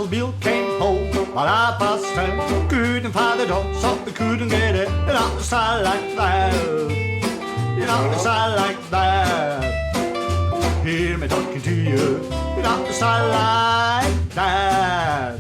Uncle Bill came home about 10:30. Couldn't find the door, so we couldn't get it. You know, the style like that. You know, the style like that. Hear me talking to you. You know, the style like that.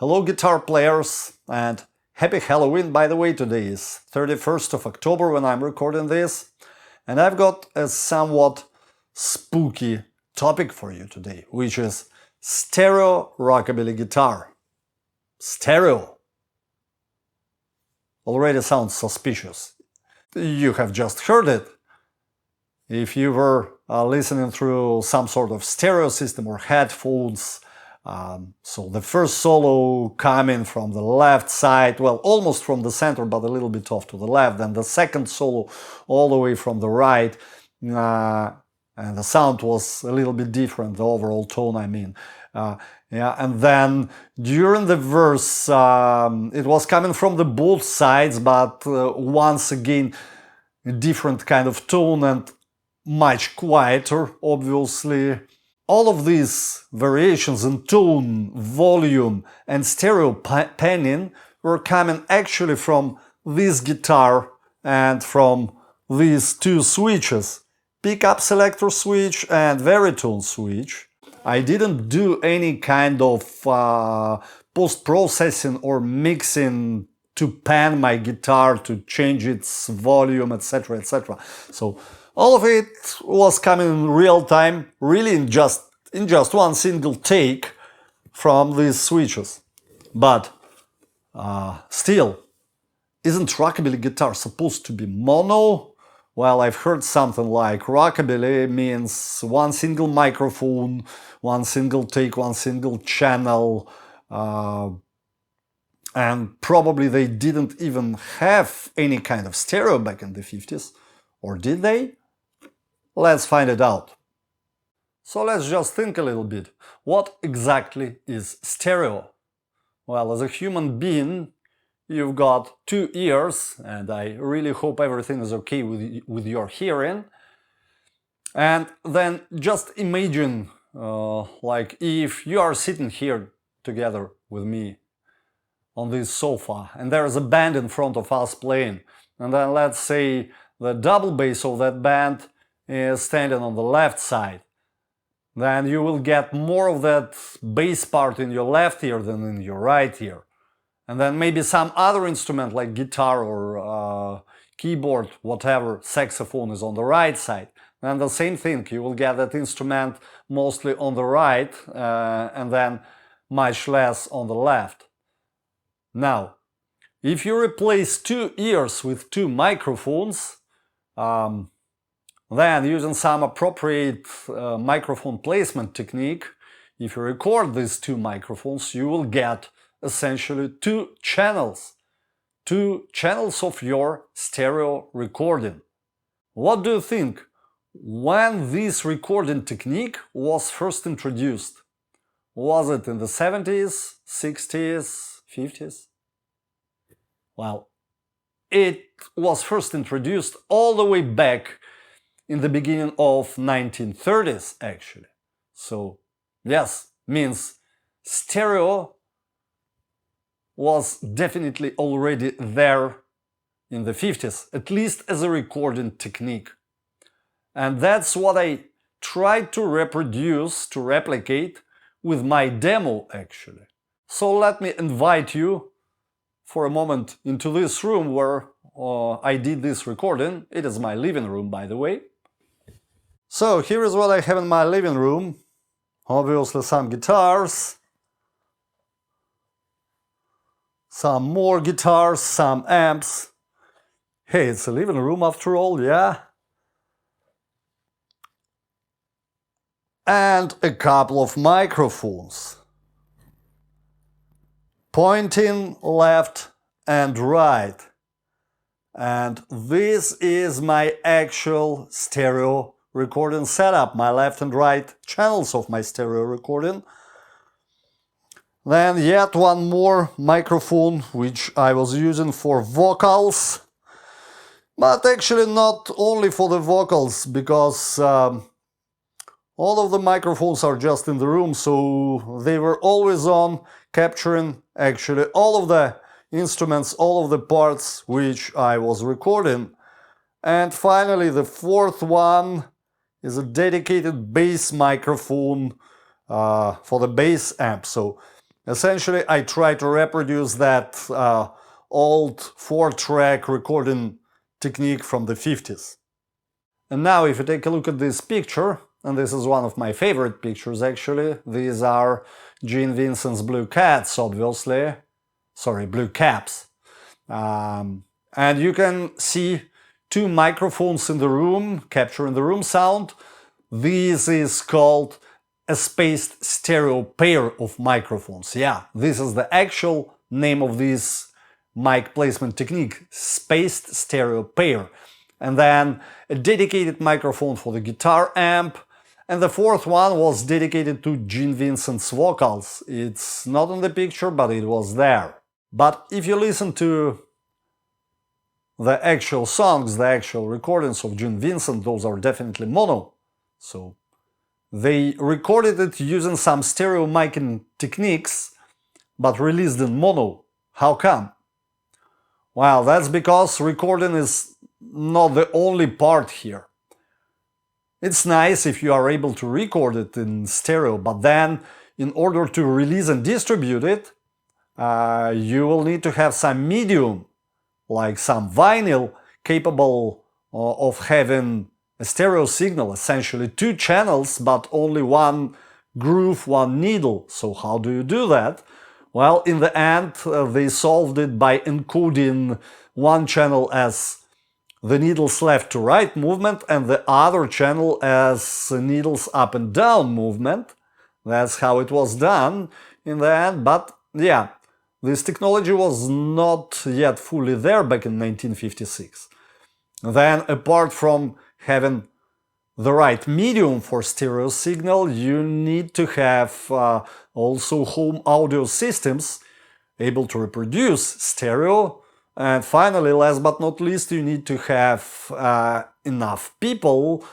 Hello guitar players, and happy Halloween, by the way. Today is 31st of October when I'm recording this, and I've got a somewhat spooky topic for you today, which is stereo rockabilly guitar. Stereo already sounds suspicious. You have just heard it. If you were listening through some sort of stereo system or headphones, so the first solo coming from the left side, well, almost from the center, but a little bit off to the left, then the second solo all the way from the right, and the sound was a little bit different, the overall tone, I mean. Yeah, and then during the verse, it was coming from the both sides, but once again, a different kind of tone and much quieter, obviously. All of these variations in tone, volume and stereo panning were coming actually from this guitar and from these two switches, pickup selector switch and varitone switch. I didn't do any kind of post-processing or mixing to pan my guitar to change its volume, etc., etc. So all of it was coming in real time, really in just one single take from these switches. But still, isn't rockabilly guitar supposed to be mono? Well, I've heard something like rockabilly means one single microphone, one single take, one single channel, and probably they didn't even have any kind of stereo back in the 50s. Or did they? Let's find it out. So let's just think a little bit. What exactly is stereo? Well, as a human being, you've got two ears, and I really hope everything is okay with your hearing. And then just imagine, like if you are sitting here together with me on this sofa, and there is a band in front of us playing, and then let's say the double bass of that band is standing on the left side. Then you will get more of that bass part in your left ear than in your right ear. And then maybe some other instrument like guitar or keyboard, whatever, saxophone is on the right side. And the same thing, you will get that instrument mostly on the right and then much less on the left. Now, if you replace two ears with two microphones, then using some appropriate microphone placement technique, if you record these two microphones, you will get essentially two channels of your stereo recording. What do you think? When this recording technique was first introduced? Was it in the 70s, 60s, 50s? Well, it was first introduced all the way back in the beginning of 1930s, actually. So, yes, means stereo was definitely already there in the 50s, at least as a recording technique. And that's what I tried to reproduce, to replicate with my demo, actually. So let me invite you for a moment into this room where I did this recording. It is my living room, by the way. So here is what I have in my living room. Obviously some guitars, some more guitars, some amps. Hey, it's a living room after all, yeah? and a couple of microphones, pointing left and right. And this is my actual stereo recording setup, my left and right channels of my stereo recording. Then yet one more microphone which I was using for vocals, but actually not only for the vocals, because all of the microphones are just in the room, so they were always on, capturing actually all of the instruments, all of the parts which I was recording. And finally, the fourth one is a dedicated bass microphone for the bass amp. So essentially, I try to reproduce that old 4-track recording technique from the 50s. And now, if you take a look at this picture, and this is one of my favorite pictures actually, these are Gene Vincent's Blue Cats, obviously. Sorry, Blue Caps. And you can see two microphones in the room, capturing the room sound. This is called a spaced stereo pair of microphones. Yeah, this is the actual name of this mic placement technique, spaced stereo pair. And then a dedicated microphone for the guitar amp. And the fourth one was dedicated to Gene Vincent's vocals. It's not in the picture, but it was there. But if you listen to the actual songs, the actual recordings of Gene Vincent, those are definitely mono. So they recorded it using some stereo miking techniques, but released in mono. How come? Well, that's because recording is not the only part here. It's nice if you are able to record it in stereo, but then in order to release and distribute it, you will need to have some medium, like some vinyl, capable of having a stereo signal, essentially two channels, but only one groove, one needle. So how do you do that? Well, in the end, they solved it by encoding one channel as the needles left to right movement and the other channel as needles up and down movement. That's how it was done in the end, but yeah, this technology was not yet fully there back in 1956. Then, apart from having the right medium for stereo signal, you need to have also home audio systems able to reproduce stereo. And finally, last but not least, you need to have enough people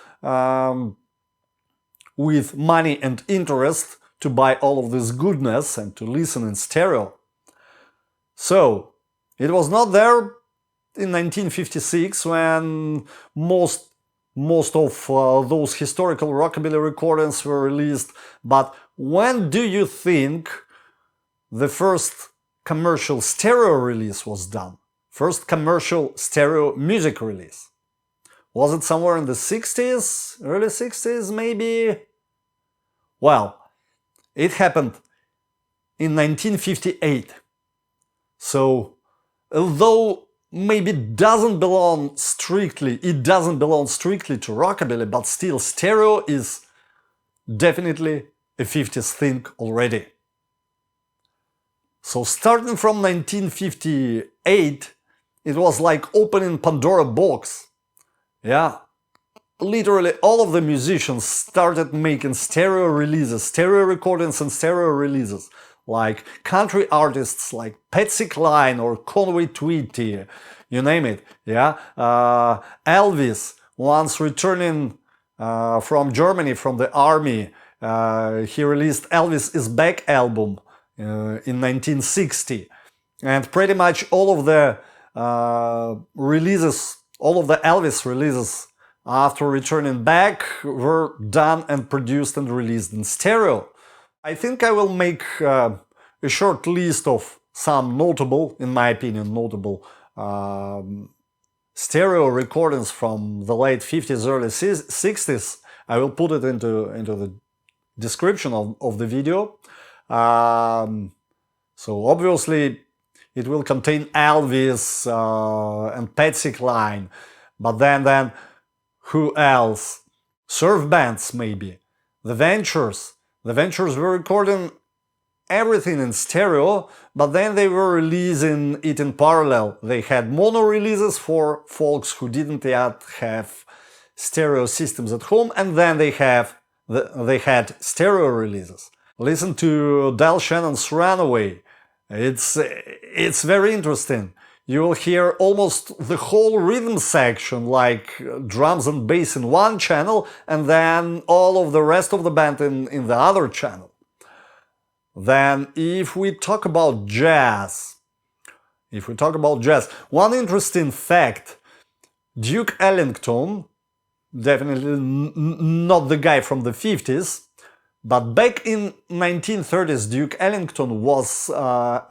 with money and interest to buy all of this goodness and to listen in stereo. So, it was not there in 1956 when most of those historical rockabilly recordings were released, but when do you think the first commercial stereo release was done? First commercial stereo music release? Was it somewhere in the 60s? Early 60s maybe? Well, it happened in 1958. So, although maybe it doesn't belong strictly to rockabilly, but still stereo is definitely a 50s thing already. So starting from 1958, it was like opening Pandora box. Yeah, literally all of the musicians started making stereo releases, stereo recordings and stereo releases. Like country artists like Patsy Cline or Conway Twitty, you name it, yeah. Elvis, once returning from Germany, from the army, he released Elvis is Back album in 1960. And pretty much all of the releases, all of the Elvis releases after returning back were done and produced and released in stereo. I think I will make a short list of some notable, in my opinion, notable stereo recordings from the late 50s, early 60s. I will put it into the description of the video. So obviously it will contain Elvis and Patsy Cline, but then who else? Surf bands maybe. the Ventures. The Ventures were recording everything in stereo, but then they were releasing it in parallel. They had mono releases for folks who didn't yet have stereo systems at home, and then they had stereo releases. Listen to Shannon's Runaway. It's very interesting. You will hear almost the whole rhythm section, like drums and bass in one channel, and then all of the rest of the band in the other channel. Then if we talk about jazz, one interesting fact, Duke Ellington, definitely not the guy from the 50s, but back in 1930s, Duke Ellington was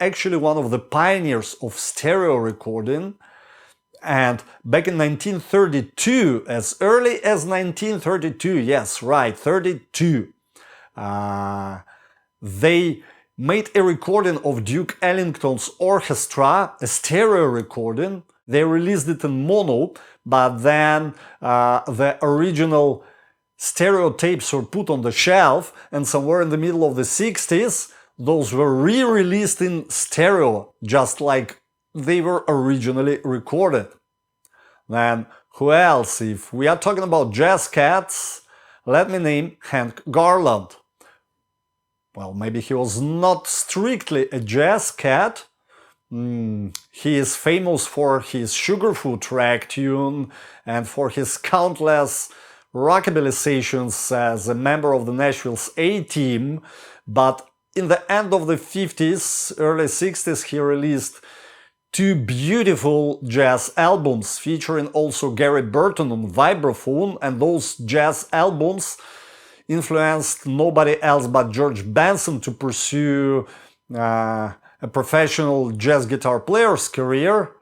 actually one of the pioneers of stereo recording. And back in 1932, as early as 1932, yes, right, 32, they made a recording of Duke Ellington's orchestra, a stereo recording. They released it in mono, but then the original stereo tapes were put on the shelf, and somewhere in the middle of the 60s, those were re-released in stereo, just like they were originally recorded. Then, who else? If we are talking about jazz cats, let me name Hank Garland. Well, maybe he was not strictly a jazz cat. He is famous for his Sugarfoot track tune and for his countless Rockabilly sessions as a member of the Nashville's A-Team, but in the end of the 50s, early 60s, he released two beautiful jazz albums featuring also Gary Burton on vibraphone, and those jazz albums influenced nobody else but George Benson to pursue a professional jazz guitar player's career.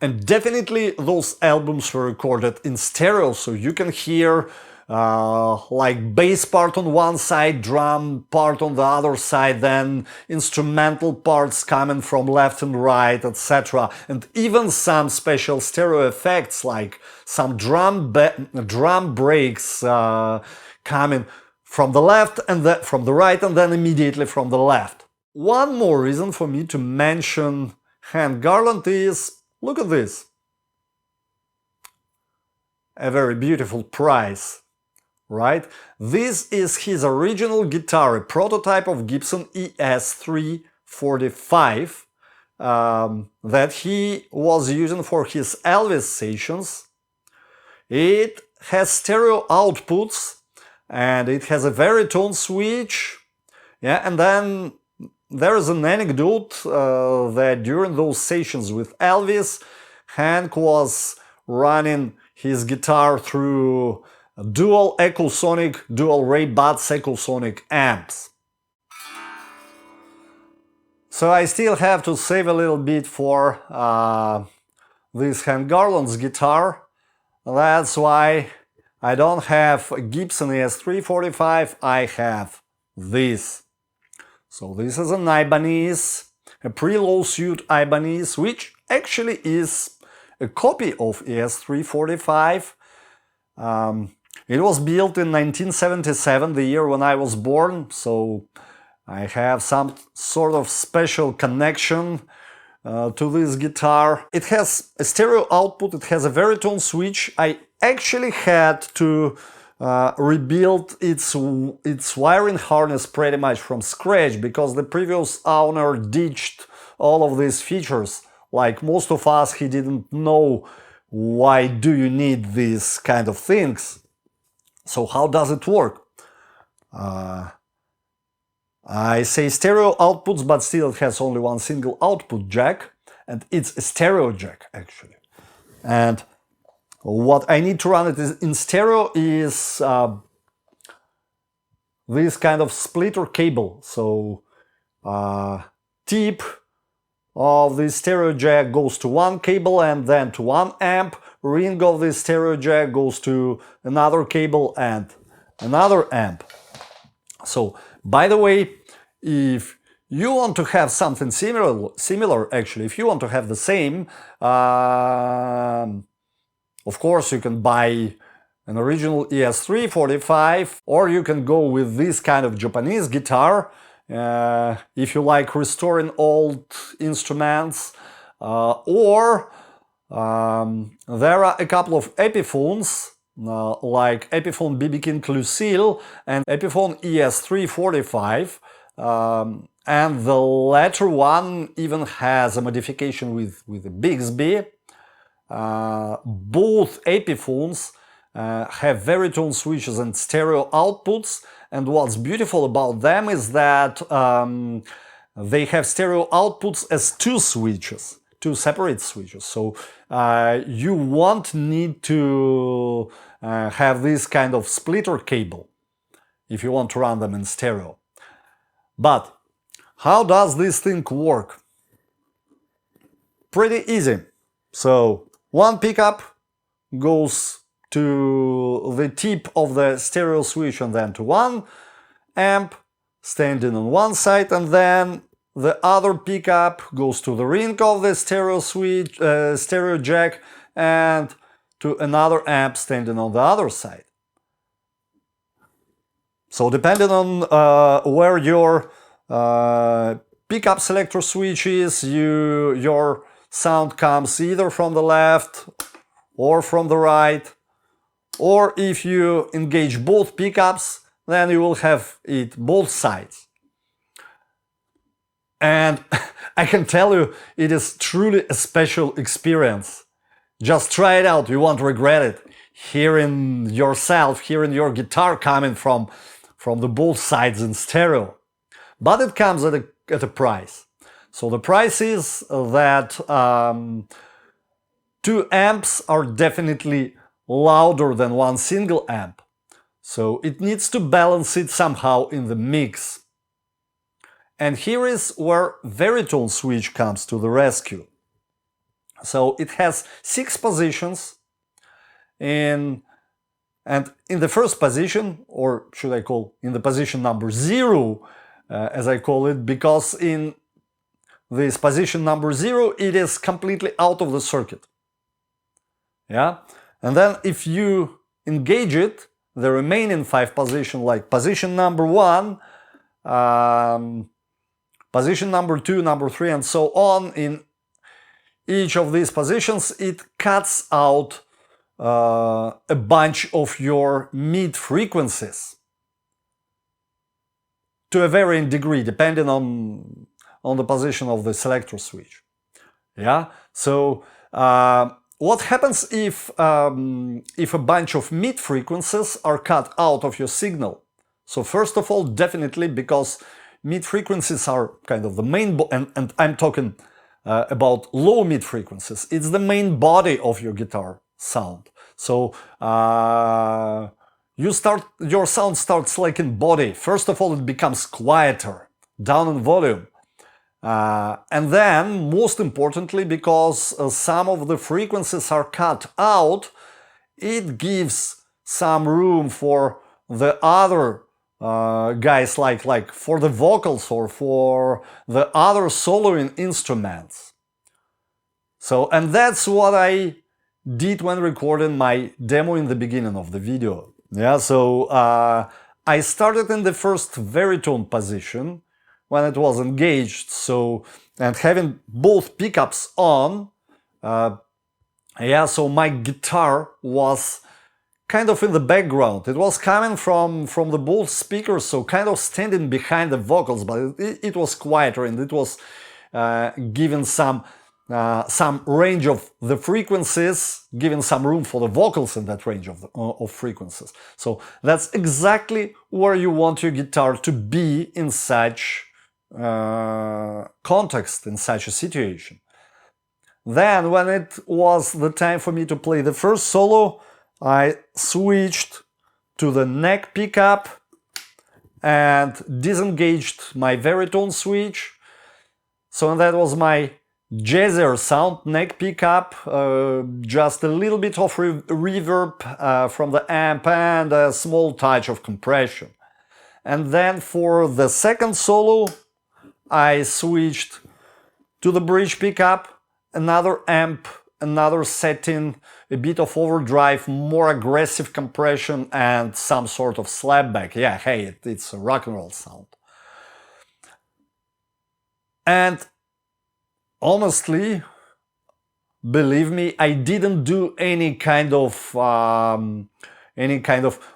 And definitely those albums were recorded in stereo, so you can hear like bass part on one side, drum part on the other side, then instrumental parts coming from left and right, etc. And even some special stereo effects like some drum breaks coming from the left and from the right and then immediately from the left. One more reason for me to mention Hank Garland is, look at this. A very beautiful prize, right? This is his original guitar, a prototype of Gibson ES-345 that he was using for his Elvis sessions. It has stereo outputs and it has a varitone switch. Yeah, and then there is an anecdote that during those sessions with Elvis, Hank was running his guitar through dual Ray Butts Echosonic amps. So I still have to save a little bit for this Hank Garland's guitar. That's why I don't have a Gibson ES-345, I have this. So this is an Ibanez, a pre-lawsuit Ibanez, which actually is a copy of ES-345. It was built in 1977, the year when I was born, so I have some sort of special connection to this guitar. It has a stereo output, it has a varitone switch. I actually had to rebuild its wiring harness pretty much from scratch, because the previous owner ditched all of these features. Like most of us, he didn't know why do you need these kind of things. So how does it work? I say stereo outputs, but still it has only one single output jack, and it's a stereo jack actually. And what I need to run it in stereo is this kind of splitter cable. So tip of the stereo jack goes to one cable and then to one amp. Ring of the stereo jack goes to another cable and another amp. So, by the way, if you want to have something similar actually, if you want to have the same, of course you can buy an original ES-345, or you can go with this kind of Japanese guitar if you like restoring old instruments, or there are a couple of Epiphones like Epiphone BB King Lucille and Epiphone ES-345, and the latter one even has a modification with a Bixby. Both Epiphones have varitone switches and stereo outputs, and what's beautiful about them is that they have stereo outputs as two switches, two separate switches. So you won't need to have this kind of splitter cable if you want to run them in stereo. But how does this thing work? Pretty easy. So one pickup goes to the tip of the stereo switch and then to one amp standing on one side, and then the other pickup goes to the ring of the stereo switch, stereo jack, and to another amp standing on the other side. So depending on where your pickup selector switch is, your sound comes either from the left or from the right, or if you engage both pickups, then you will have it both sides. And I can tell you, it is truly a special experience. Just try it out, you won't regret it. Hearing yourself, hearing your guitar coming from the both sides in stereo. But it comes at a price. So the price is that 2 amps are definitely louder than one single amp. So it needs to balance it somehow in the mix. And here is where varitone switch comes to the rescue. So it has 6 positions, and in the first position, or should I call in the position number 0, as I call it, because in this position number 0 it is completely out of the circuit. Yeah, and then if you engage it, the remaining 5 positions, like position number 1, position number 2, number 3, and so on, in each of these positions it cuts out a bunch of your mid frequencies to a varying degree, depending on the position of the selector switch. Yeah, so what happens if a bunch of mid frequencies are cut out of your signal? So first of all, definitely, because mid frequencies are kind of the main, and I'm talking about low mid frequencies. It's the main body of your guitar sound. So your sound starts lacking body. First of all, it becomes quieter, down in volume. And then, most importantly, because some of the frequencies are cut out, it gives some room for the other guys, like for the vocals or for the other soloing instruments. So, and that's what I did when recording my demo in the beginning of the video. Yeah, so I started in the first varitone position when it was engaged, so, and having both pickups on, yeah, so my guitar was kind of in the background. It was coming from the both speakers, so kind of standing behind the vocals, but it was quieter, and it was giving some range of the frequencies, giving some room for the vocals in that range of frequencies. So that's exactly where you want your guitar to be in such context, in such a situation. Then, when it was the time for me to play the first solo, I switched to the neck pickup and disengaged my varitone switch. So that was my jazzier sound neck pickup, just a little bit of reverb from the amp and a small touch of compression. And then for the second solo, I switched to the bridge pickup, another amp another setting, a bit of overdrive, more aggressive compression, and some sort of slapback. Yeah, hey, it's a rock and roll sound. And honestly, believe me, I didn't do any kind of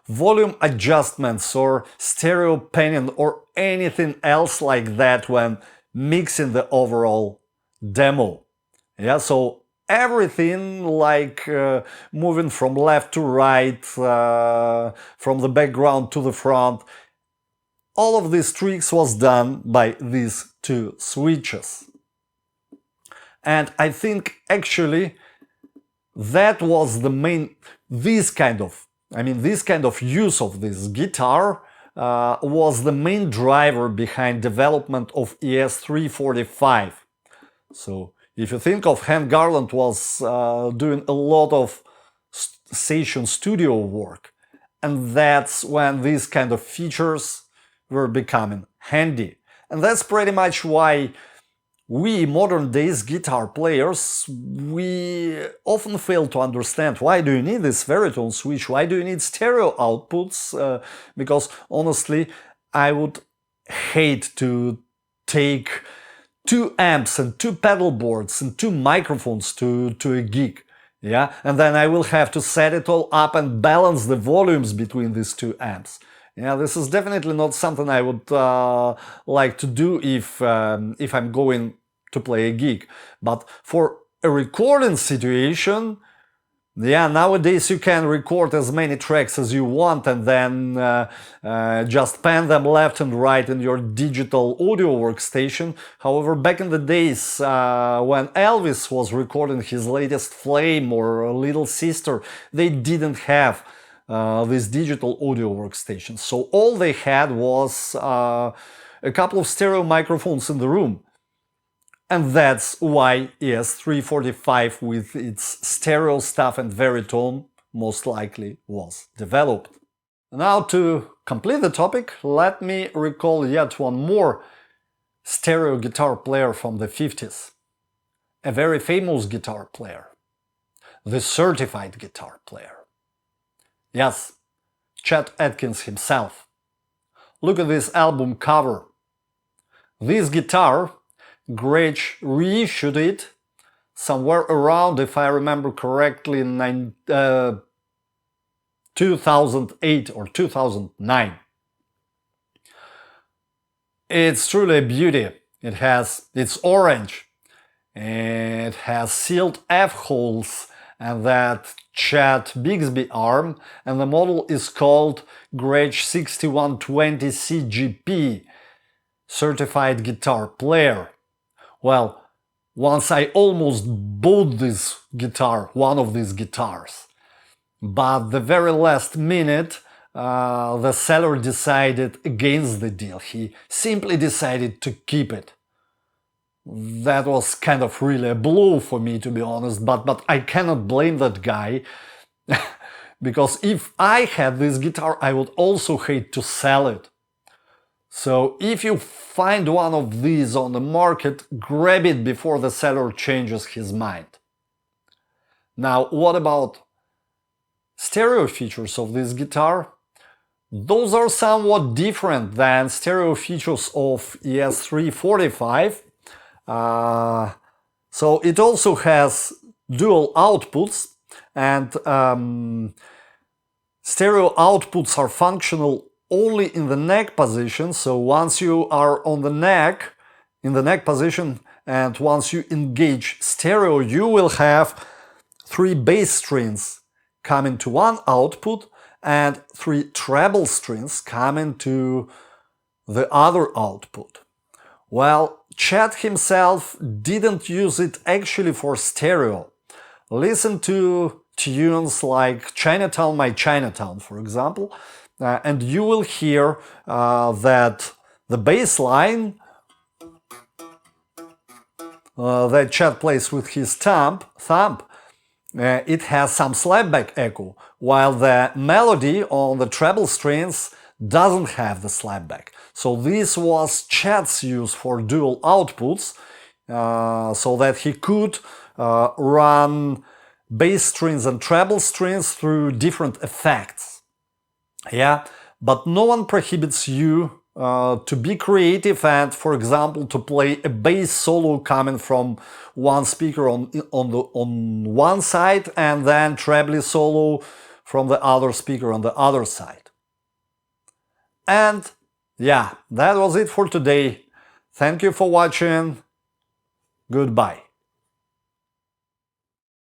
volume adjustments or stereo panning or anything else like that when mixing the overall demo. Yeah, so everything like moving from left to right, from the background to the front, all of these tricks was done by these two switches. And I think actually that was the main, this kind of use of this guitar was the main driver behind development of ES-345. So if you think of Garland was doing a lot of session studio work, and that's when these kind of features were becoming handy. And that's pretty much why we modern days guitar players, we often fail to understand why do you need this varitone switch, why do you need stereo outputs, because honestly I would hate to take 2 amps and 2 pedal boards and 2 microphones to a gig, yeah, and then I will have to set it all up and balance the volumes between these 2 amps. Yeah, this is definitely not something I would like to do if I'm going to play a gig. But for a recording situation, yeah, nowadays you can record as many tracks as you want and then just pan them left and right in your digital audio workstation. However, back in the days when Elvis was recording his latest Flame or Little Sister, they didn't have this digital audio workstation. So all they had was a couple of stereo microphones in the room. And that's why ES-345 with its stereo stuff and varitone most likely was developed. Now to complete the topic, let me recall yet one more stereo guitar player from the 50s. A very famous guitar player. The certified guitar player. Yes, Chet Atkins himself. Look at this album cover. This guitar, Gretsch reissued it somewhere around, if I remember correctly, in 2008 or 2009. It's truly a beauty. It's orange. It has sealed F-holes and that Chet Bixby arm, and the model is called Gretsch G6120-CGP, certified guitar player. Well, once I almost bought this guitar, one of these guitars, but the very last minute the seller decided against the deal. He simply decided to keep it. That was kind of really a blow for me, to be honest, but I cannot blame that guy because if I had this guitar I would also hate to sell it. So if you find one of these on the market, grab it before the seller changes his mind. Now, what about stereo features of this guitar? Those are somewhat different than stereo features of ES-345. So it also has dual outputs, and stereo outputs are functional only in the neck position. So once you are on the neck, in the neck position, and once you engage stereo, you will have 3 bass strings coming to one output and 3 treble strings coming to the other output. Well, Chet himself didn't use it actually for stereo. Listen to tunes like Chinatown, My Chinatown, for example, and you will hear that the bass line that Chet plays with his thumb, it has some slapback echo, while the melody on the treble strings doesn't have the slapback. So this was Chet's use for dual outputs, so that he could run bass strings and treble strings through different effects. Yeah, but no one prohibits you to be creative and, for example, to play a bass solo coming from one speaker on one side and then treble solo from the other speaker on the other side. And yeah, that was it for today. Thank you for watching. Goodbye.